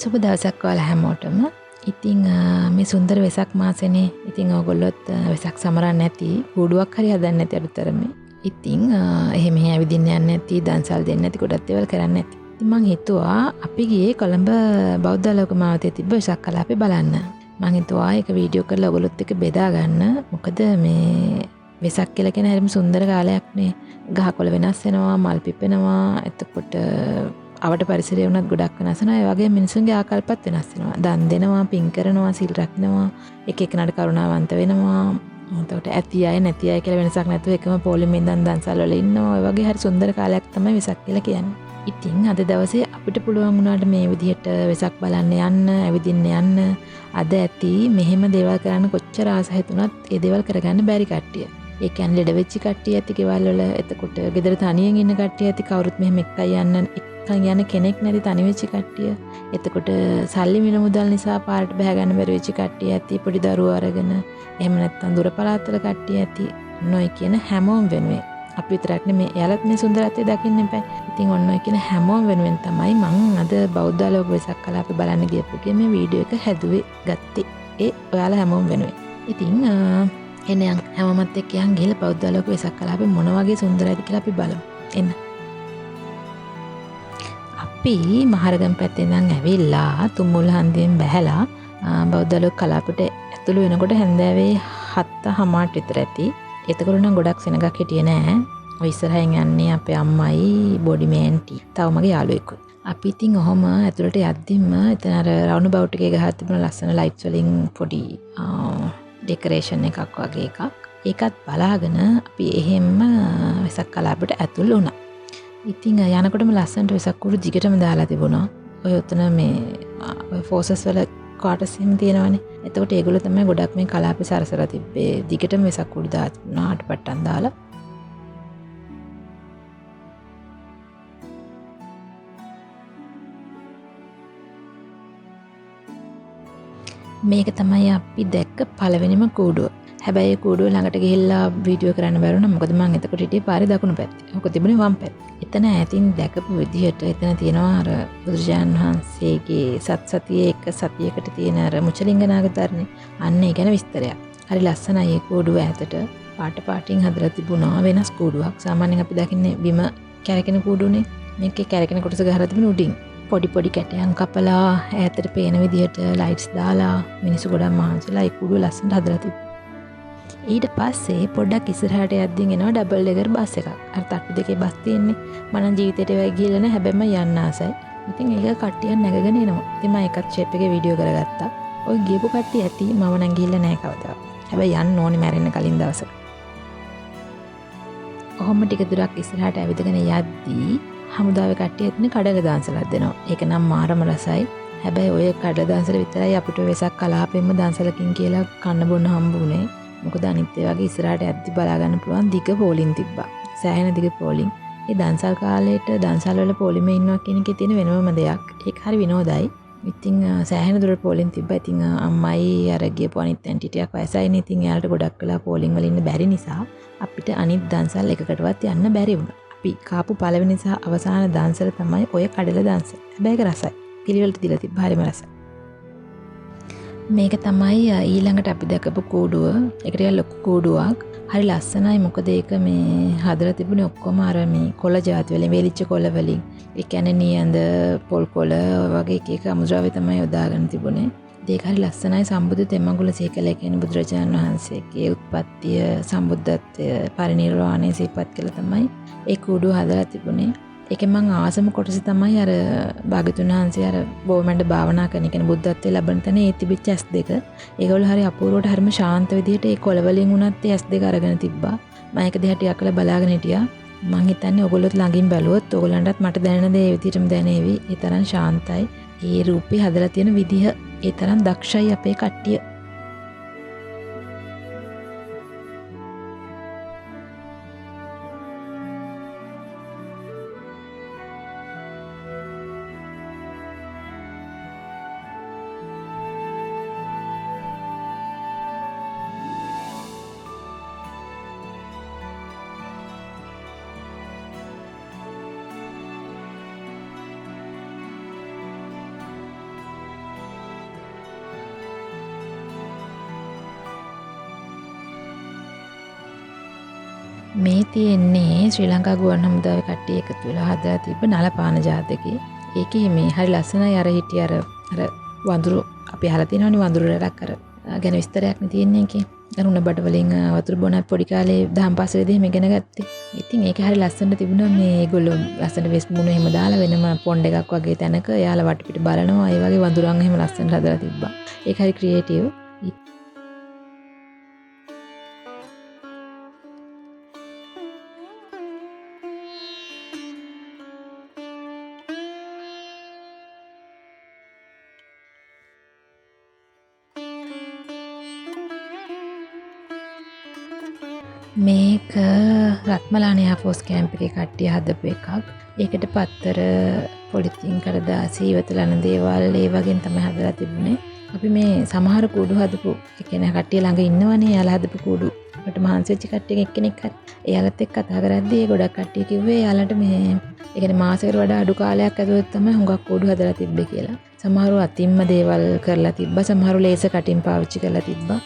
සුබ දවසක් ඔයාලා හැමෝටම. ඉතින් මේ සුන්දර වෙසක් මාසෙනේ. ඉතින් ඕගොල්ලොත් වෙසක් සමරන්නේ නැති කූඩුවක් හරි හදන්නේ නැති අඩුතරමේ. ඉතින් එහෙම ඇවිදින්න යන්නේ නැති, දන්සල් දෙන්නේ නැති, ගොඩක් දේවල් කරන්නේ නැති. ඉතින් මං හිතුවා අපි ගියේ කොළඹ බෞද්ධ ලෝක මාවතේ තිබ්බ වෙසක් කලාපේ බලන්න. මං හිතුවා ඒක වීඩියෝ කරලා ඔයගොල්ලොත් එක්ක බෙදා ගන්න. මොකද මේ වෙසක් කියලා කියන හැරිම සුන්දර කාලයක් නේ. ගහකොළ වෙනස් වෙනවා, මල් පිපෙනවා. එතකොට අවට පරිසරය වුණත් ගොඩක් වෙනස් වෙනවා. ඒ වගේ මිනිසුන්ගේ ආකල්පත් වෙනස් වෙනවා. දන් දෙනවා, පින් කරනවා, සිල් රකින්නවා, එක එකනට කරුණාවන්ත වෙනවා. එතකොට ඇති අය නැති අය කියලා වෙනසක් නැතුව එකම පොලිමේ ඉඳන් දන්සල් වල ඉන්නවා. ඒ වගේ හරි සුන්දර කාලයක් තමයි වෙසක් කියලා කියන්නේ. ඉතින් අද දවසේ අපිට පුළුවන් වුණාට මේ විදිහට වෙසක් බලන්න යන්න, ඇවිදින්න යන්න. අද ඇති මෙහෙම දේවල් කරන්න කොච්චර ආස හිතුණත් ඒ දේවල් කරගන්න බැරි කට්ටිය. ඒ කියන්නේ ලෙඩ වෙච්ච කට්ටිය ඇති ගෙවල් වල, එතකොට ගෙදර තනියෙන් ඉන්න කට්ටිය ඇති, කවුරුත් මෙහෙම එක්කයි යන්න යන කෙනෙක් නැති තනි වෙච්ච කට්ටිය. එතකොට සල්ලි මිල මුදල් නිසා පාරට බහ ගන්න බැරි වෙච්ච කට්ටිය ඇති, පොඩි දරුවෝ අරගෙන. එහෙම නැත්නම් දුර පළාත්වල කට්ටිය ඇති. නොයි කියන හැමෝම වෙනුවෙන් අපි විතරක් නෙමේ එයාලත් මේ සුන්දරත්වය දකින්න එපා. ඉතින් ඔන්න ඔය කියන හැමෝම වෙනුවෙන් තමයි මං අද බෞද්ධ ලෝක වෙසක් කලාපේ බලන්න ගියපුගේ මේ වීඩියෝ එක හැදුවේ ගත්තේ. ඒ ඔයාලා හැමෝම වෙනුවෙන්. ඉතින් එනයන් හැමමත් එක්ක යන් ගිහලා බෞද්ධ ලෝක වෙසක් කලාපේ මොන වගේ සුන්දරයිද කියලා අපි බලමු. එන්න. අපි මහරගම පැත්තේ ඉඳන් ඇවිල්ලා තුම්මුල හන්දියෙන් බැහැලා බෞද්ධ ලෝක කලාපයට ඇතුළු වෙනකොට හැන්දෑවේ 7:00 විතර ඇති. එතකොට නම් ගොඩක් සෙනගක් හිටියේ නෑ. ඔය ඉස්සරහින් යන්නේ අපේ අම්මයි, බොඩි මෑන්ටි, තව මගේ යාළුවෙකුත්. අපි ඉතින් ඔහොම ඇතුළට යද්දිම එතන අර රවුන්ඩ් බවුට් එකේ ගහලා තිබුණ ලස්සන ලයිට්ස් වලින් පොඩි ඩෙකරේෂන් එකක් වගේ එකක්. ඒකත් බලාගෙන අපි එහෙම්ම වෙසක් කලාපයට ඇතුල් වුණා. ඉතින් යනකොටම ලස්සනට වෙසක් කුරු දිගටම දාලා තිබුණා. ඔය උතන මේ ඔය ෆෝසස් වල ක්වාටර්ස් එහෙම තියෙනවනේ. එතකොට ඒගොල්ලෝ තමයි ගොඩක් මේ කලාපේ සරසලා තිබ්බේ. දිගටම වෙසක් කුරු දාලා අටපට්ටම් දාලා. මේක තමයි අපි දැක්ක පළවෙනිම කූඩුව. හැබැයි කූඩුව ළඟට ගිහිල්ලා වීඩියෝ කරන්න බැරුණා. මොකද මම එතකොට හිටියේ පාරේ දකුණු පැත්තේ. මොකද තිබුණේ වම් පැත්තේ. එතන ඈතින් දැකපු විදිහට එතන තියෙනවා අර බුදුරජාණන් වහන්සේගේ සතියේ එක සතියකට තියෙන අර මුචලිංග නාගතරනේ. අන්න ඒ ගැන විස්තරයක්. හරි ලස්සනයි ඒ කූඩුව ඈතට. පාටින් හදලා තිබුණා වෙනස් කූඩුවක්. සාමාන්‍යයෙන් අපි දකින්නේ බිම කැරකෙන කූඩුනේ. මේකේ කැරකෙන කොටස ගහලා තිබුණ උඩින්. පොඩි කැටයන් කපලා ඈතට පේන විදිහට ලයිට්ස් දාලා මිනිස්සු ගොඩක් මහන්සිලා ඒ කූඩුව ලස්සනට හදලා තිබුණා. ඊට පස්සේ පොඩ්ඩක් ඉස්සරහට යද්දින් එනවා ඩබල් ඩෙකර් බස් එකක්. අර තට්ටු දෙකේ බස් තියෙන්නේ. මම නම් ජීවිතේට වෙයි ගිහලා නැහැ. හැබැයි මම යන්න ආසයි. ඉතින් ඒක කට්ටියක් නැගගෙන එනවා. ඉතින් මම ඒකත් ෂේප් එකේ වීඩියෝ කරගත්තා. ඔය ගියපු කට්ටිය ඇති මම නම් ගිහලා නැහැ කවදාවත්. හැබැයි යන්න ඕනේ මැරෙන්න කලින් දවසක. කොහොම ටික දුරක් ඉස්සරහට ඇවිදගෙන යද්දී හමුදාවේ කට්ටිය එතන කඩල දන්සලක් දෙනවා. ඒක නම් මාරම රසයි. හැබැයි ඔය කඩල දන්සල විතරයි අපිට වෙසක් කලාපෙම දන්සලකින් කියලා කන්න බොන්න හම්බුනේ. මොකද අනිත් ඒ වගේ ඉස්සරහට ඇද්දි බලා ගන්න පුළුවන් දිග පෝලින් තිබ්බා. සෑහෙන දිග පෝලින්. ඒ දන්සල් කාලේට දන්සල් වල පොලිමේ ඉන්නවා කියන එකේ තියෙන වෙනම දෙයක්. ඒක හරි විනෝදයි. ඉතින් සෑහෙන දුර පෝලින් තිබ්බා. ඉතින් අම්මයි අර ගියපු අනිත් ඇන්ටි ටිකක් වයසයිනේ. ඉතින් එයාලට ගොඩක් වෙලා පෝලින් වල ඉන්න බැරි නිසා අපිට අනිත් දන්සල් එකකටවත් යන්න බැරි වුණා. අපි කාපු පළවෙනි සහ අවසාන දන්සල තමයි ඔය කඩල දන්සල. හැබැයි ඒක රසයි. පිළිවෙලට දීලා තිබ්බා හරිම රසයි. මේක තමයි ඊළඟට අපි දැකපු කූඩුව. ඒක ටිකක් ලොකු කූඩුවක්. හරි ලස්සනයි. මොකද ඒක මේ හදලා තිබුණේ ඔක්කොම අර මේ කොළ జాති වලින්, වේලිච්ච කොළ වලින්. ඒ කියන්නේ නියඳ, පොල් කොළ වගේ එක අමුද්‍රව්‍ය තමයි යොදාගෙන තිබුණේ. ඒක හරි ලස්සනයි. සම්බුදු තෙමඟුල සීකල කියන බුදුරජාණන් වහන්සේගේ උත්පත්තිය, සම්බුද්ධත්වය, පරිනිර්වාණය සිහිපත් කළා තමයි ඒ කූඩුව හදලා තිබුණේ. ඒකෙන් මං ආසම කොටස තමයි අර භාග්‍යතුන් වහන්සේ අර බොමැඬ භාවනා කරන කෙන බුද්ධත්වයේ ලැබෙන තැන ඒ තිබිච්ච S2. ඒගොල්ලෝ හරි අපූර්වට හරිම ශාන්ත විදිහට ඒ කොළ වලින් උනත් ඒ S2 අරගෙන තිබ්බා. මම ඒක දිහා ටිකක් කළා බලාගෙන හිටියා. මං හිතන්නේ ඔයගොල්ලොත් ළඟින් බැලුවොත් ඔයගොල්ලන්ටත් මට දැනෙන දේ ඒ විදිහටම දැනේවි. ඒ තරම් ශාන්තයි. ඒ රූපේ හදලා තියෙන විදිහ ඒ තරම් දක්ෂයි අපේ කට්ටිය. මේ තියෙන්නේ ශ්‍රී ලංකා ගුවන් හමුදාවේ කට්ටිය එකතු වෙලා හදලා තිබ්බ නලපාන ජාතකේ. ඒකේ මේ හරි ලස්සනයි අර හිටිය අර වඳුරු අපි අහලා තියෙනවනේ වඳුරු රැලක් අර ගැන විස්තරයක් නේ තියෙන්නේ ඒකේ. අර උණ බඩ වලින් වතුර බොන පොඩි කාලේ දහම් පාසලේදී මේ ඉගෙන ගත්තේ. ඉතින් ඒක හරි ලස්සනට තිබුණා මේ ඒගොල්ලෝ ලස්සන වෙස් මුණ එහෙම දාලා වෙනම පොන්ඩ් එකක් වගේ තැනක එයාලා වටපිට බලනවා. ඒ වගේ වඳුරන් එහෙම ලස්සනට හදලා තිබ්බා. ඒක හරි ක්‍රියේටිව්. මේක රත්මලාන එයාෆෝස් කැම්ප් එකේ කට්ටිය හදපු එකක්. ඒකට පත්තර පොලිතින් කඩදාසි ඉවතලන දේවල් ඒ වගේ තමයි හදලා තිබුණේ. අපි මේ සමහර කූඩු හදපු ඒ කියන්නේ කට්ටිය ළඟ ඉන්නවනේ එයාලා හදපු කූඩු. මට මහන්සි වෙච්ච කට්ටියක එක්කෙනෙක් හරි. එයාලත් එක්ක කතා කරද්දී ගොඩක් කට්ටිය කිව්වේ එයාලට මේ ඒ කියන්නේ මාසෙකට වඩා අඩු කාලයක් ඇතුළත තමයි හුඟක් කූඩු හදලා තිබ්බේ කියලා. සමහරව අතින්ම දේවල් කරලා තිබ්බා. සමහරව ලේසර් කටින් පාවිච්චි කරලා තිබ්බා.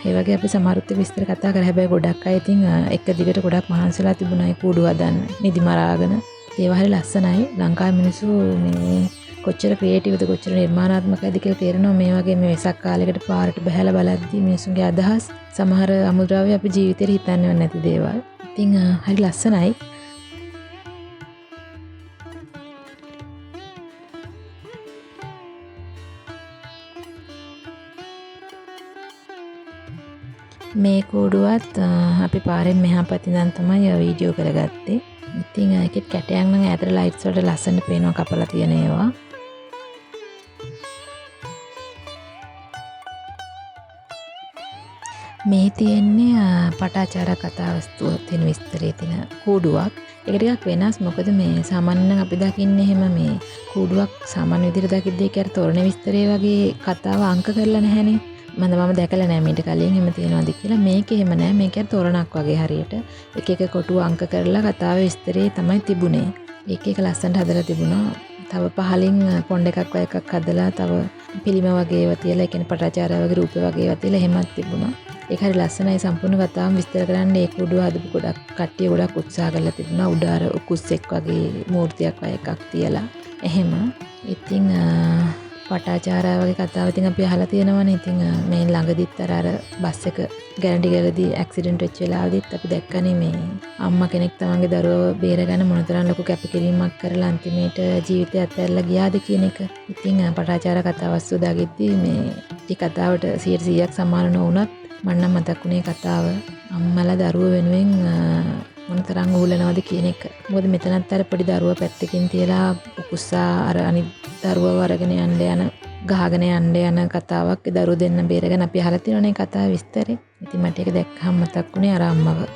ඒ වගේ අපි සමහරුත් එක්ක විස්තර කතා කරා. හැබැයි ගොඩක් අය ඉතින් එක දිගට ගොඩක් මහන්සිලා තිබුණා ඒ කූඩු හදන්න. නිදි මරාගෙන. ඒවා හරි ලස්සනයි. ලංකාවේ මිනිස්සු මේ කොච්චර ක්‍රියේටිව්ද කොච්චර නිර්මාණාත්මකයිද කියලා තේරෙනවා මේ වගේ මේ වෙසක් කාලයකට පාරට බහැලා බලද්දී මිනිස්සුන්ගේ අදහස් සමහර අමුද්‍රව්‍ය අපි ජීවිතේට හිතන්නේ නැති දේවල්. ඉතින් හරි ලස්සනයි. මේ කූඩුවත් අපි පාරෙන් මෙහා පැත්තේ ඉඳන් තමයි වීඩියෝ කරගත්තේ. ඉතින් ඒකෙත් කැටයන් නම් ඈතට ලයිට්ස් වලට ලස්සනට පේනවා කපලා තියෙන ඒවා. මේ තියෙන්නේ පටාචාර කතා වස්තුව තියෙන විස්තරේ තියෙන කූඩුවක්. ඒක ටිකක් වෙනස්. මොකද මේ සාමාන්‍යයෙන් අපි දකින්නේ එහෙම මේ කූඩුවක් සාමාන්‍ය විදිහට දකිද්දී ඒක අර තොරණ විස්තරේ වගේ කතාව අංක කරලා නැහැනේ. මම දැකලා නැහැ මීට කලින් එහෙම තියෙනවද කියලා. මේක එහෙම නැහැ. මේක තොරණක් වගේ හරියට එක එක කොටු අංක කරලා කතාවේ විස්තරේ තමයි තිබුණේ. ඒක ලස්සනට හදලා තිබුණා. තව පහලින් පොන්ඩ් එකක් වගේ එකක් හදලා තව පිළිම වගේ ඒවා තියලා ඒ කියන්නේ පටාචාර වගේ රූප වගේ ඒවා තියලා එහෙමත් තිබුණා. ඒක හරි ලස්සනයි. සම්පූර්ණ කතාවම විස්තර කරන්න ඒ කුඩුව හදපු ගොඩක් කට්ටිය ගොඩක් උත්සාහ කරලා තිබුණා. උඩ අර උකුස්සෙක් වගේ මූර්තියක් වගේ එකක් තියලා එහෙම. ඉතින් පටාචාරා වගේ කතාව ඉතින් අපි අහලා තියෙනවනේ. ඉතින් මේ ළඟදිත් අර බස් එක ගැරන්ටි ගලදී ඇක්සිඩන්ට් වෙච්ච වෙලාවදිත් අපි දැක්කනේ මේ අම්මා කෙනෙක් තමන්ගේ දරුවව බේරගන්න මොනතරම් ලොකු කැපකිරීමක් කරලා අන්තිමේට ජීවිතය අත්හැරලා ගියාද කියන එක. ඉතින් පටාචාරා කතාවස් උදාගෙද්දී මේ මේ කතාවට 100%ක් සමාන නොවුනත් මම නම් මතක් වුණේ කතාව අම්මලා දරුව වෙනුවෙන් මොනතරම් උහුලනවද කියන එක. මොකද මෙතනත් අර පොඩි දරුවා පැත්තකින් තියලා උකුස්සා අර අනිත් දරුවව අරගෙන යන්න යන ගහගෙන යන්න යන කතාවක්. ඒ දරුවෝ දෙන්න බේරගෙන අපි අහලා තියෙනනේ කතාවේ විස්තරේ. ඉතින් මට ඒක දැක්කම මතක් වුණේ අර අම්මව.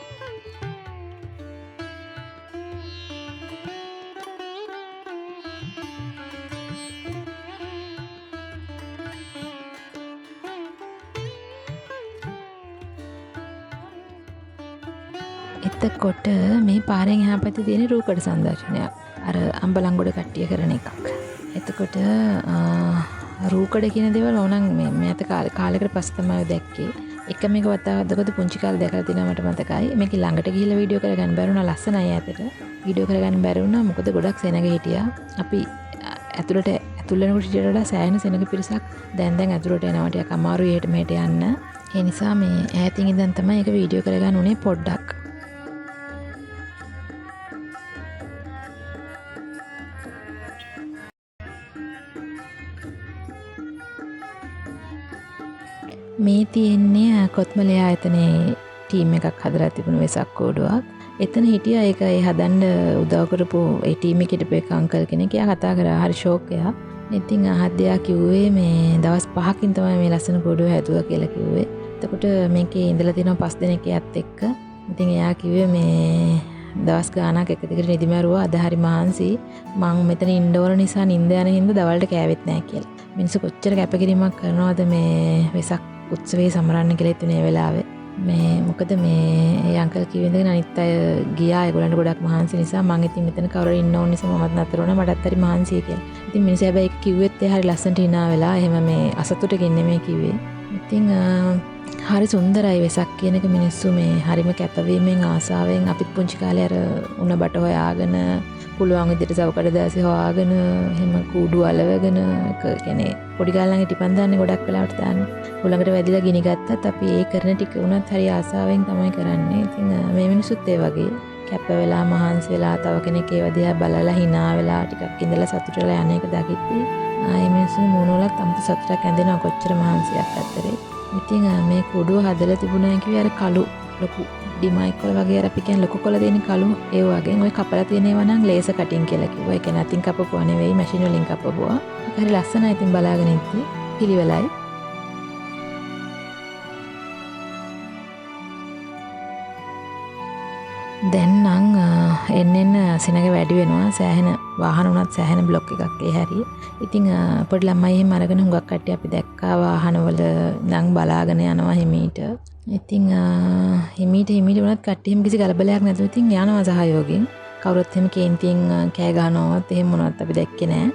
එතකොට මේ පාරෙන් එහා පැත්තේ තියෙන රූකඩ සංදර්ශනයක්. අර අම්බලන්ගොඩ කට්ටිය කරන එකක්. එතකොට රූකඩ කියන දේවල් ඕනනම් මේ අත කාලයකට පස්සේ තමයි දැක්කේ. එක මේක වතාවක්ද පුංචි කාලේ දැකලා තිනවා මට මතකයි. මේක ළඟට ගිහිල්ලා වීඩියෝ කරගන්න බැරි වුණා. ලස්සනයි ඈතට. වීඩියෝ කරගන්න බැරි වුණා. මොකද ගොඩක් සෙනග හිටියා. අපි ඇතුළට වෙනකොට ඊට වඩා සෑහෙන සෙනග පිරිසක් දැන් ඇතුළට එනවා. ටිකක් අමාරුයි එහෙට මෙහෙට යන්න. ඒ නිසා මේ ඈතින් ඉඳන් තමයි ඒක වීඩියෝ කරගන්න උනේ පොඩ්ඩක්. මේ තියෙන්නේ කොත්මලේ ආයතනයේ ටීම් එකක් හදලා තිබුණු වෙසක් කෝඩුවක්. එතන හිටියා ඒක ඒ හදන්න උදව් කරපු ඒ ටීම් එකේ හිටපු එක අංකල් කෙනෙක්. එයා කතා කරා හරි ෂෝක් එයා. ඉතින් ආහද්දයා කිව්වේ මේ දවස් 5කින් තමයි මේ ලස්සන කෝඩුව හැදුවා කියලා කිව්වේ. එතකොට මේකේ ඉඳලා තියෙනවා 5 දෙනෙක් එයාත් එක්ක. ඉතින් එයා කිව්වේ මේ දවස් ගාණක් එක දිගට නිදි මරුවා. අද හරි මහන්සි. මම මෙතන ඉන්න ඕන නිසා නිින්ද යන හින්දා දවල්ට කෑවෙත් නැහැ කියලා. මිනිස්සු කොච්චර කැපකිරීමක් කරනවද මේ වෙසක් උත්සවේ සමරන්න කියලා හිතුනේ වෙලාවේ. මේ මොකද මේ අංකල් කිව්වෙන්දගෙන අනිත් අය ගියා. ඒගොල්ලන්ට ගොඩක් මහන්සි නිසා මම ඉතින් මෙතන කවුරු ඉන්න ඕන නිසා මමත් නතර වුණා. මටත් හරි මහන්සියි කියලා. ඉතින් මිනිස්සු හැබැයි කිව්වෙත් ඒ හරි ලස්සනට hina වෙලා. එහෙම මේ අසතුටකින් නෙමෙයි කිව්වේ. ඉතින් හරි සුන්දරයි වෙසක් කියන එක මිනිස්සු මේ හරිම කැපවීමෙන් ආසාවෙන් අපිත් පුංචි කාලේ අර උණ බට හොයාගෙන පුළුවන් විදිහට සවකඩ දාසි හොයාගෙන එහෙම කූඩු අලවගෙන කියන්නේ පොඩි කාලේ නම් ටිපන් දාන්නේ ගොඩක් වෙලාවට දාන්නේ. උලඟට වැදිලා ගිනි ගත්තත් අපි ඒ කරන ටික උනත් හරි ආසාවෙන් තමයි කරන්නේ. ඉතින් මේ මිනිස්සුත් ඒ වගේ කැප වෙලා මහන්සි වෙලා තව කෙනෙක් ඒව දිහා බලලා hina වෙලා ටිකක් ඉඳලා සතුට වෙලා යන එක දකිද්දි ආයේ මිනිස්සු මොනවලත් අමුතු සතුටක් ඇඳෙනවා කොච්චර මහන්සියක් අත්තරේ. ඉතින් මේ කුඩුව හදලා තිබුණා කිව්වේ අර කළු ලොකු ඩිමයිකොල වගේ අර අපි කියන්නේ ලොකු කොළ දෙන කළු ඒ වගේ ඔය කපලා තියෙන ඒවා නම් ලේසර් කටින් කියලා කිව්වා. ඒ කියන්නේ අතින් කපපුවා නෙවෙයි මැෂින් වලින් කපපුවා. ඒක හරි ලස්සනයි. ඉතින් බලාගෙන ඉද්දි පිළිවෙලයි. දැන් නම් එන්න සෙනග වැඩි වෙනවා. සෑහෙන වාහන උනත් සෑහෙන බ්ලොක් එකක් ඒ හැරි. ඉතින් පොඩි ළමයි එහෙම අරගෙන හුඟක් කට්ටිය අපි දැක්කා වාහනවල නම් බලාගෙන යනවා හිමීට. ඉතින් හිමීට උනත් කට්ටිය එහෙම කිසි ගලබලයක් නැතුව ඉතින් යනවා සහයෝගයෙන්. කවුරුත් එහෙම කේන්තියෙන් කෑ ගහනවත් එහෙම මොනවත් අපි දැක්කේ නෑ.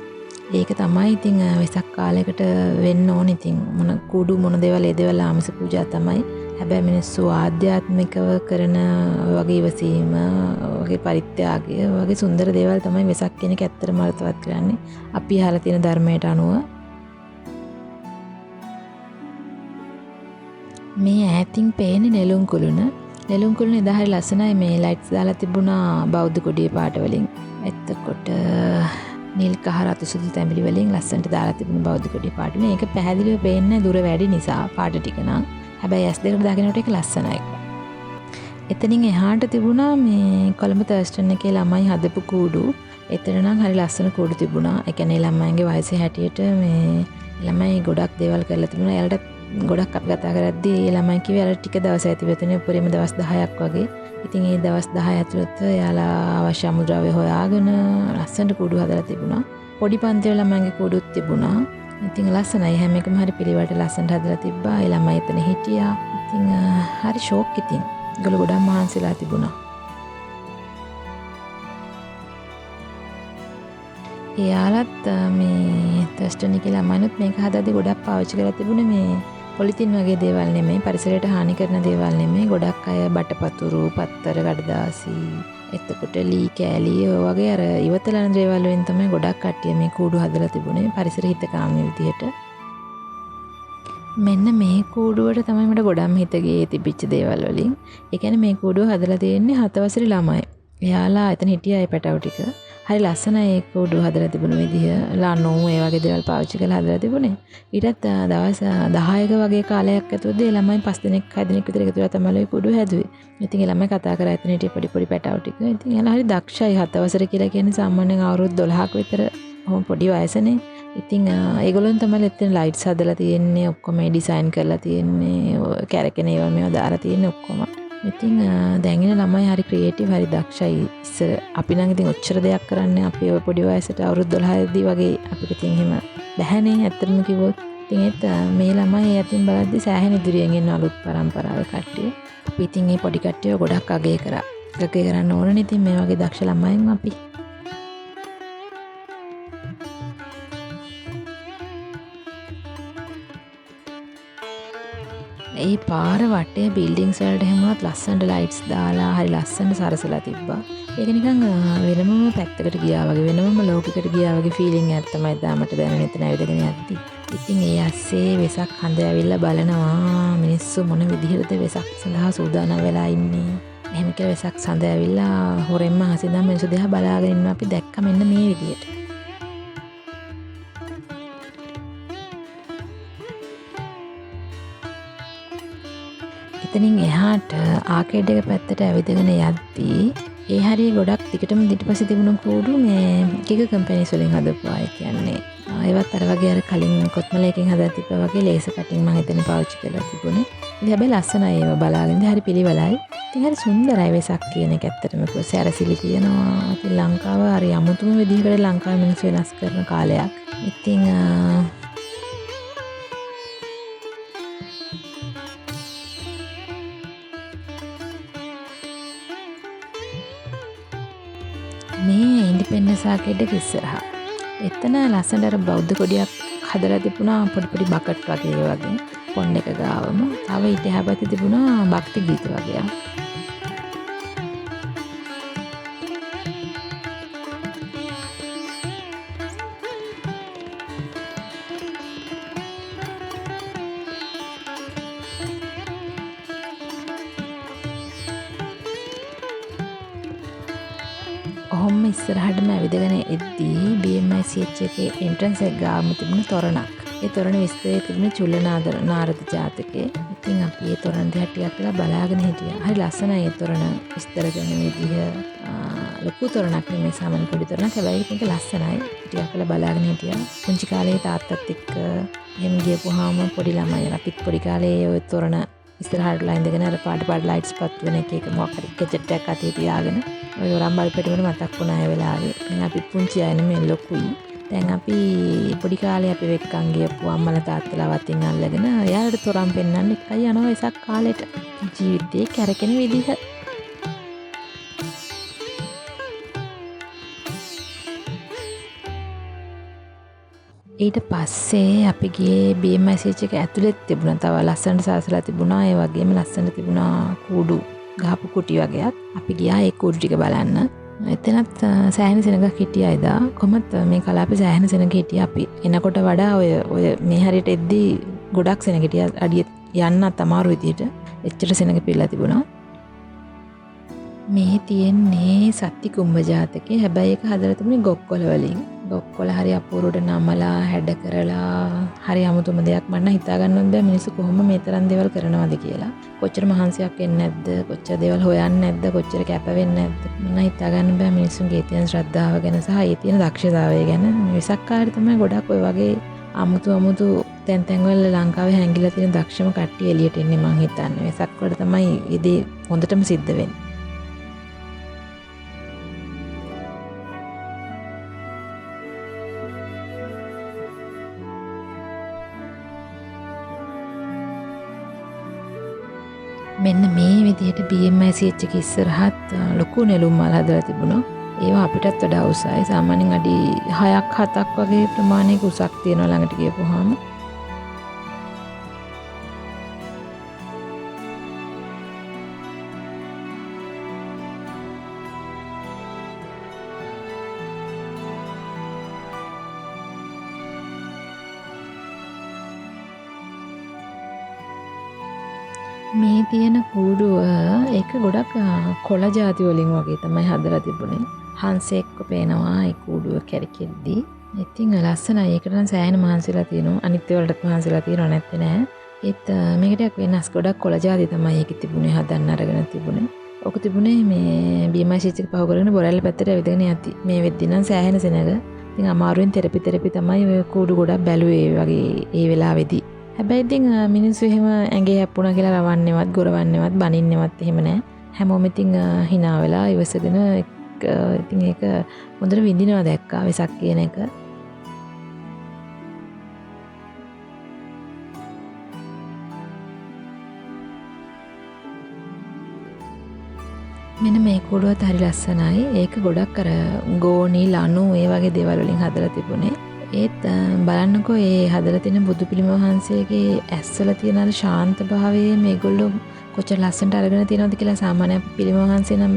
ඒක තමයි ඉතින් වෙසක් කාලයකට වෙන්න ඕන. ඉතින් මොන කුඩු මොන දේවල් ඒ දේවල් ආමිස පූජා තමයි. හැබැයි මිනිස්සු ආධ්‍යාත්මිකව කරන වගේ ඉවසීම වගේ පරිත්‍යාගය වගේ සුන්දර දේවල් තමයි වෙසක් කියන එක ඇත්තටම අර්ථවත් කරන්නේ. අපි අහලා තියෙන ධර්මයට අනුව මේ ඈතින් පේන්නේ නෙළුම් කුළුණ. නෙළුම් කුළුණ එදා හරි ලස්සනයි. මේ ලයිට්ස් දාලා තිබුණා බෞද්ධ කොඩියේ පාට වලින්. එතකොට නිල් කහ රතු සුදු තැඹිලි වලින් ලස්සනට දාලා තිබුණ බෞද්ධ කොඩියේ පාට. මේක පැහැදිලිව පේන්නේ දුර වැඩි නිසා පාට ටික නම්. හැබැයි ඇස් දෙකට දාගෙනට එක ලස්සනයි. එතනින් එහාට තිබුණා මේ කොළඹ තර්ස්ටන් එකේ ළමයි හදපු කූඩු. එතන නම් හරි ලස්සන කූඩු තිබුණා. ඒ කියන්නේ ළමයින්ගේ වයසේ හැටියට මේ ළමයි ගොඩක් දේවල් කරලා තිබුණා. එයාලට ගොඩක් අපි කතා කරද්දී ළමයි කිව්වේ අර ටික දවස් ඇති වෙතනේ උපරිම දවස් 10ක් වගේ. ඉතින් ඒ දවස් 10 ඇතුළත එයාලා අවශ්‍ය අමුද්‍රව්‍ය හොයාගෙන ලස්සනට කූඩු හදලා තිබුණා. පොඩි පන්ති වල ළමයින්ගේ කූඩුත් තිබුණා. ඉතින් ලස්සනයි. හැම එකම හරි පිළිවෙලට ලස්සනට හදලා තිබ්බා. ඒ ළමයි එතන හිටියා. ඉතින් හරි ෂෝක් ඉතින්. ඒගොල්ලෝ ගොඩක් මහන්සිලා තිබුණා. එයාලත් මේ තර්ස්ටන් එකේ ළමයිනුත් මේක හදද්දී ගොඩක් පාවිච්චි කරලා තිබුණේ මේ පොලිතින් වගේ දේවල් නෙමෙයි, පරිසරයට හානි කරන දේවල් නෙමෙයි. ගොඩක් අය බටපතුරු, පත්තර, කඩදාසි, එතකොට ලී කෑලි වගේ අර ඉවතලන දේවල් වලින් තමයි ගොඩක් කට්ටිය මේ කූඩු හදලා තිබුණේ පරිසර හිතකාමී විදියට. මෙන්න මේ කූඩුවට තමයි මට ගොඩක් හිත ගියේ තිබිච්ච දේවල් වලින්. ඒ කියන්නේ මේ කූඩුව හදලා තියෙන්නේ 7 වසරේ ළමයි. එයාලා එතන හිටියා ඒ පැටව ටික. හරි ලස්සනයි ඒ කූඩුව හදලා තිබුණ විදිය. ලනෝ ඒ වගේ දේවල් පාවිච්චි කරලා හදලා තිබුණේ. ඊටත් දවස් 10ක වගේ කාලයක් ඇතුළතදී ළමයි 5 දෙනෙක් 6 දෙනෙක් විතර එකතු වෙලා තමයි ඒ කූඩුව හැදුවේ. ඉතින් ඒ ළමයි කතා කරා එතන හිටිය පොඩි පැටව ටික. ඉතින් එයාලා හරි දක්ෂයි. 7 වසර කියලා කියන්නේ සාමාන්‍යයෙන් අවුරුදු 12ක විතර පොඩි වයසනේ. ඉතින් ඒගොල්ලන් තමයි එතන ලයිට්ස් හදලා තියෙන්නේ, ඔක්කොම ඩිසයින් කරලා තියෙන්නේ, කැරකෙන ඒවා මේවා දාලා තියෙන්නේ ඔක්කොම. ඉතින් දැන් ඉන්න ළමයි හරි ක්‍රියේටිව්, හරි දක්ෂයි. ඉස්සර අපි නම් ඉතින් ඔච්චර දෙයක් කරන්නේ අපි ඔය පොඩි වයසට අවුරුදු 12 දී වගේ අපිට ඉතින් එහෙම බැහැනේ ඇත්තටම කිව්වොත්. ඉතින් ඒත් මේ ළමයි යතින් බලද්දි සෑහෙන ඉදිරියෙන් එන අලුත් පරම්පරාවේ කට්ටිය. අපි ඉතින් මේ පොඩි කට්ටිය ගොඩක් අගය කරා. අගය කරන්න ඕනනේ ඉතින් මේ වගේ දක්ෂ ළමයින් අපි. ඒ පාර වටේ බිල්ඩින්ග්ස් වලට හැමවත් ලස්සනට ලයිට්ස් දාලා හරි ලස්සනට සරසලා තිබ්බා. ඒක නිකන් වෙනමම පැත්තකට ගියා වගේ, වෙනමම ලෝකයකට ගියා වගේ ෆීලිං එකක් තමයි තාමට දැනෙන්නේ එතන ඇවිදගෙන යද්දි. ඉතින් ඒ ඇස්සේ වෙසක් හඳ ඇවිල්ලා බලනවා මිනිස්සු මොන විදිහටද වෙසක් සඳහා සූදානම් වෙලා ඉන්නේ. එහෙම කියලා වෙසක් සඳ ඇවිල්ලා හොරෙන්ම හසින්දා මිනිස්සු දිහා බලාගෙන ඉන්නවා. අපි දැක්ක මෙන්න මේ විදිහට. එතනින් එහාට ආකේඩ් එක පැත්තට ඇවිදගෙන යද්දී ඒ හරිය ගොඩක් දිගටම ඊටපස්සේ තිබුණු කූඩු මේ කික කම්පැනිස් වලින් හදපු අය කියන්නේ. ඒවත් අර වගේ අර කලින් කොත්මලයකින් හදලා තිබ්බා වගේ ලේසර් කටින් මම එතන පාවිච්චි කරලා තිබුණේ. ඉතින් හැබැයි ලස්සනයි ඒව බලාගෙන ඉඳි හරි පිළිවෙලයි. ඉතින් හරි සුන්දරයි වෙසක් කියන එක ඇත්තටම සැරසිලි තියෙනවා. ඉතින් ලංකාව හරි අමුතුම විදිහකට ලංකාවේ මිනිස්සු වෙනස් කරන කාලයක්. ඉතින් මේ ඉන්ඩිපෙන්ඩන්ස් ආකේඩ් එක ඉස්සරහා. එතන ලස්සනට අර බෞද්ධ කොඩියක් හදලා තිබුණා පොඩි පොඩි බකට් වගේ වගේ. පොන්ඩ එක ගාවම තව ඊට හැබැති තිබුණා භක්ති ගීත වගේයක්. ඔහොම ඉස්සරහටම ඇවිදගෙන එද්දී BMICH එකේ එන්ට්‍රන්ස් එක ගාම තිබුණ තොරණක්. ඒ තොරණ විස්තරයේ තිබුණ චුල්ලනාදර නාරද ජාතකේ. ඉතින් අපි ඒ තොරණ දිහා ටිකක් වෙලා බලාගෙන හිටියා. හරි ලස්සනයි ඒ තොරණ විස්තර කරන විදිහ. ලොකු තොරණක් නෙමෙයි සාමාන්‍ය පොඩි තොරණක්. හැබැයි ඒක ලස්සනයි. ටිකක් වෙලා බලාගෙන හිටියා. පුංචි කාලේ තාත්තත් එක්ක එහෙම ගියපුවාම පොඩි ළමයි අපිත් පොඩි කාලේ ওই තොරණ ඉස්සරහටලා ඉඳගෙන අර පාට ලයිට්ස් පත් වෙන එක මොකක් හරි ගැජට් එකක් අතේ තියාගෙන ඔය රම්බල් පෙට්ටියට මතක් වුණා ඒ වෙලාවේ. දැන් අපි පුංචි අය නෙමෙයි ලොකුයි. දැන් අපි පොඩි කාලේ අපි වෙක්කන් ගියපු අම්මලා තාත්තලා වතින් අල්ලගෙන එයාලට තොරන් පෙන්නන්න එකයි යනවා වෙසක් කාලෙට. ජීවිතේ කැරකෙන විදිහ. ඊට පස්සේ අපි ගියේ BMICH එක ඇතුළෙත් තිබුණා. තව ලස්සනට සාසලා තිබුණා. ඒ වගේම ලස්සනට තිබුණා කූඩු ගහපු කුටි වගේක්. අපි ගියා ඒ කූඩු ටික බලන්න. එතනත් සෑහෙන සෙනඟක් හිටියා එදා. කොහොමත් මේ කලාපේ සෑහෙන සෙනඟ හිටියා අපි. එනකොට වඩා ඔය මේ හරියට එද්දී ගොඩක් සෙනඟ හිටියා. අඩිය යන්නත් අමාරු විදියට. එච්චර සෙනඟ පිරලා තිබුණා. මේ තියෙන්නේ සත්ති කුම්භ ජාතකේ. හැබැයි ඒක හදලා තිබුණේ ගොක්කොල වලින්. ගොක්කොල හරි අපූර්වට නමලා හැඩ කරලා හරි අමුතුම දෙයක් මන්න හිතා ගන්නවත් බෑ මිනිස්සු කොහොම මේ තරම් දේවල් කරනවද කියලා. කොච්චර මහන්සියක් වෙන්නේ නැද්ද? කොච්චර දේවල් හොයන්නේ නැද්ද? කොච්චර කැප වෙන්නේ නැද්ද? මන්න හිතා ගන්න බෑ මිනිස්සුන්ගේ තියෙන ශ්‍රද්ධාව ගැන සහ ඒ තියෙන දක්ෂතාවය ගැන. වෙසක් කාලේ තමයි ගොඩක් ඔය වගේ අමුතු තැන් වල ලංකාවේ හැංගිලා තියෙන දක්ෂම කට්ටිය එළියට එන්නේ මං හිතන්නේ. වෙසක් වල තමයි ඉදී හොඳටම සිද්ධ වෙන්නේ. මෙන්න මේ විදිහට BMICH එක ඉස්සරහත් ලොකු නෙළුම් මල් හදලා තිබුණා. ඒවා අපිටත් වඩා උසයි. සාමාන්‍යයෙන් අඩි 6ක් 7ක් වගේ ප්‍රමාණයක උසක් තියෙනවා ළඟට ගියපුවාම. මේ තියෙන කූඩුව ඒක ගොඩක් කොළ ಜಾති වලින් වගේ තමයි හදලා තිබුණේ. හංසෙක්ව පේනවා ඒ කූඩුව කැරකෙද්දී. ඉතින් ලස්සනයි. ඒකට නම් සෑහෙන මහන්සිලා තියෙනවා. අනිත් ඒවලටත් මහන්සිලා තියෙනව නැත්තේ නෑ. ඒත් මේකට වෙනස් ගොඩක් කොළ ಜಾති තමයි ඒකේ තිබුණේ හදන්න අරගෙන තිබුණේ. ඔක තිබුණේ මේ BMICH එක පහු කරගෙන බොරැල්ල පැත්තට ඇවිදගෙන යති. මේ වෙද්දි නම් සෑහෙන සෙනඟ. ඉතින් අමාරුවෙන් තෙරපි තමයි ඔය කූඩු ගොඩක් බැලුවේ වගේ ඒ වෙලාවේදී. හැබැයි ඉතින් මිනිස්සු එහෙම ඇඟේ හැප්පුණා කියලා රවන්නේවත් ගොරවන්නේවත් බනින්නේවත් එහෙම නැහැ. හැමෝම ඉතින් hina වෙලා ඉවසගෙන ඉතින් ඒක හොඳට විඳිනවා දැක්කා වෙසක් කියන එක. මෙන්න මේ කූඩුවත් හරි ලස්සනයි. ඒක ගොඩක් අර ගෝණි ලණු ඒ වගේ දේවල් වලින් හදලා තිබුණේ. ඒත් බලන්නකෝ ඒ හදලා තියෙන බුදු පිළිම වහන්සේගේ ඇස්වල තියෙන අර ශාන්ත භාවයේ මේගොල්ලෝ කොච්චර ලස්සනට අරගෙන තියෙනවද කියලා. සාමාන්‍ය පිළිම වහන්සේ නම්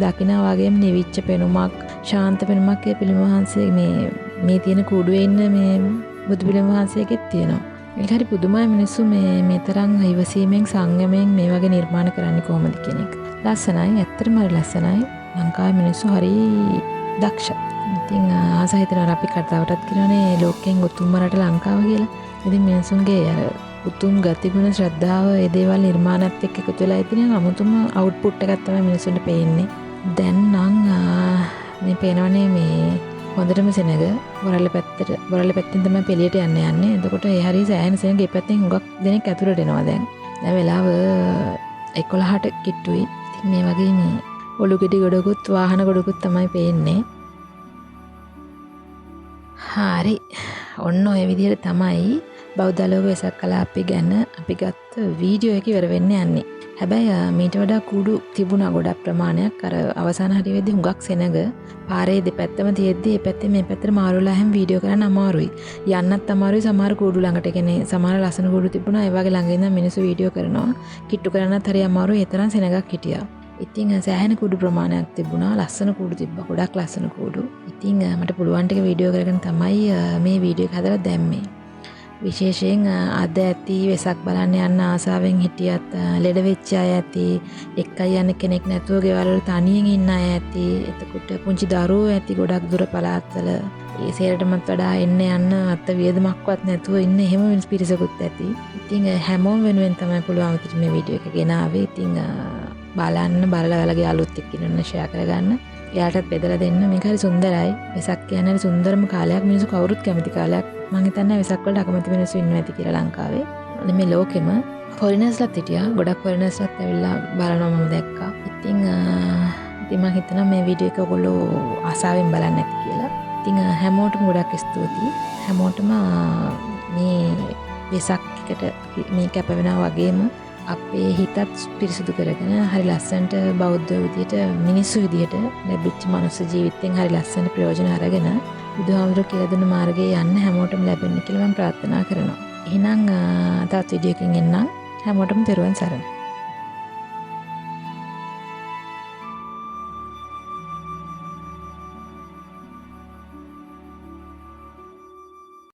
දකිනා වගේම නිවිච්ච පෙනුමක් ශාන්ත පෙනුමක් ඒ පිළිම වහන්සේ මේ තියෙන කූඩුවේ ඉන්න මේ බුදු පිළිම වහන්සේගෙත් තියෙනවා. ඒක හරි පුදුමයි මිනිස්සු මේ තරම් ඉවසීමෙන් සංයමයෙන් මේ වගේ නිර්මාණ කරන්නේ කොහොමද කියන එක. ලස්සනයි. ඇත්තටම හරි ලස්සනයි. ලංකාවේ මිනිස්සු හරි දක්ෂයි. ඉතින් ආස හිතනවා අපි කතාවටත් කියනනේ ලෝකෙන් උතුම්ම රට ලංකාව කියලා. ඉතින් මිනිසුන්ගේ අර උතුම් ගතිගුණ ශ්‍රද්ධාව ඒ දේවල් නිර්මාණත් එක්ක එකතු වෙලා ඉතින් අමුතුම අවුට්පුට් එකක් තමයි මිනිසුන්ට පේන්නේ. දැන් නම් මේ පේනවනේ මේ හොඳටම සෙනඟ වරල්ල පැත්තෙන් තමයි පිළියට යන්නේ. එතකොට ඒ හරිය සෑහෙන සෙනඟ ඒ පැත්තෙන් හුඟක් දෙනෙක් ඇතුළට එනවා දැන්. දැන් වෙලාව 11ට කිට්ටුයි. ඉතින් මේ වගේ මේ ඔලු ගෙඩි ගොඩකුත් වාහන ගොඩකුත් තමයි පේන්නේ. හරි. ඔන්න ඔය විදිහට තමයි බෞද්ධ ලෝක වෙසක් කලාපය ගැන අපි ගත්ත වීඩියෝ එක ඉවර වෙන්න යන්නේ. හැබැයි මීට වඩා කුඩු තිබුණා ගොඩක් ප්‍රමාණයක්. අර අවසාන හරියේදී හුඟක් සෙනඟ පාරේ දෙපැත්තම තියෙද්දි මේ පැත්තේ මේ පැත්තට මාරුලා හැම වීඩියෝ කරන්න අමාරුයි. යන්නත් අමාරුයි සමහර කුඩු ළඟට. කියන්නේ සමහර ලස්සන කුඩු තිබුණා. ඒ වගේ ළඟ ඉඳන් මිනිස්සු වීඩියෝ කරනවා. කිට්ටු කරන්නත් හරිය අමාරුයි. ඒ තරම් සෙනඟක් හිටියා. ඉතින් සෑහෙන කුඩු ප්‍රමාණයක් තිබුණා. ලස්සන කුඩු තිබ්බා. ගොඩක් ලස්සන කුඩු. ඉතින් මට පුළුවන් ටික වීඩියෝ කරගෙන තමයි මේ වීඩියෝ එක හදලා දැම්මේ. විශේෂයෙන් අද ඇති වෙසක් බලන්න යන්න ආසාවෙන් හිටියත් ලෙඩ වෙච්ච අය ඇති, එක්කයි යන කෙනෙක් නැතුව ගෙවල් වල තනියෙන් ඉන්න අය ඇති, එතකොට පුංචි දරුවෝ ඇති ගොඩක් දුර පළාත්වල ඒ සේරටමත් වඩා එන්න යන්න අත වියදමක්වත් නැතුව ඉන්න එහෙම පිරිසකුත් ඇති. ඉතින් හැමෝම වෙනුවෙන් තමයි පුළුවන් විදිහට මේ වීඩියෝ එක ගෙනාවේ. ඉතින් බලන්න බලලා ඔයාලගේ අලුත් එක්ක ඉන්න ෂෙයා කරගන්න. එයාටත් බෙදලා දෙන්න. මේක හරි සුන්දරයි. වෙසක් කියන්නේ හරි සුන්දරම කාලයක්. මිනිස්සු කවුරුත් කැමති කාලයක්. මම හිතන්නේ වෙසක් වලට අකමැති මිනිස්සු ඉන්නවා ඇති කියලා ලංකාවේ. මේ ලෝකෙම ෆොරිනර්ස්ලාත් හිටියා. ගොඩක් ෆොරිනර්ස්ලාත් ඇවිල්ලා බලනවා මම දැක්කා. ඉතින් මම හිතනවා මේ වීඩියෝ එක ඔයගොල්ලෝ ආසාවෙන් බලන්න ඇති කියලා. ඉතින් හැමෝටම ගොඩක් ස්තුතියි. හැමෝටම මේ වෙසක් එකට මේ කැප වෙනවා වගේම අපේ හිතත් පිරිසිදු කරගෙන හරි ලස්සනට බෞද්ධ විදියට මිනිස්සු විදියට ලැබිච්ච මනුස්ස ජීවිතෙන් හරි ලස්සන ප්‍රයෝජන අරගෙන බුදුහාමුදුරුවෝ කියලා දුන්න මාර්ගයේ යන්න හැමෝටම ලැබෙන්න කියලා මම ප්‍රාර්ථනා කරනවා. එහෙනම් තවත් වීඩියෝ එකකින් එන්නම්. හැමෝටම තෙරුවන් සරණයි.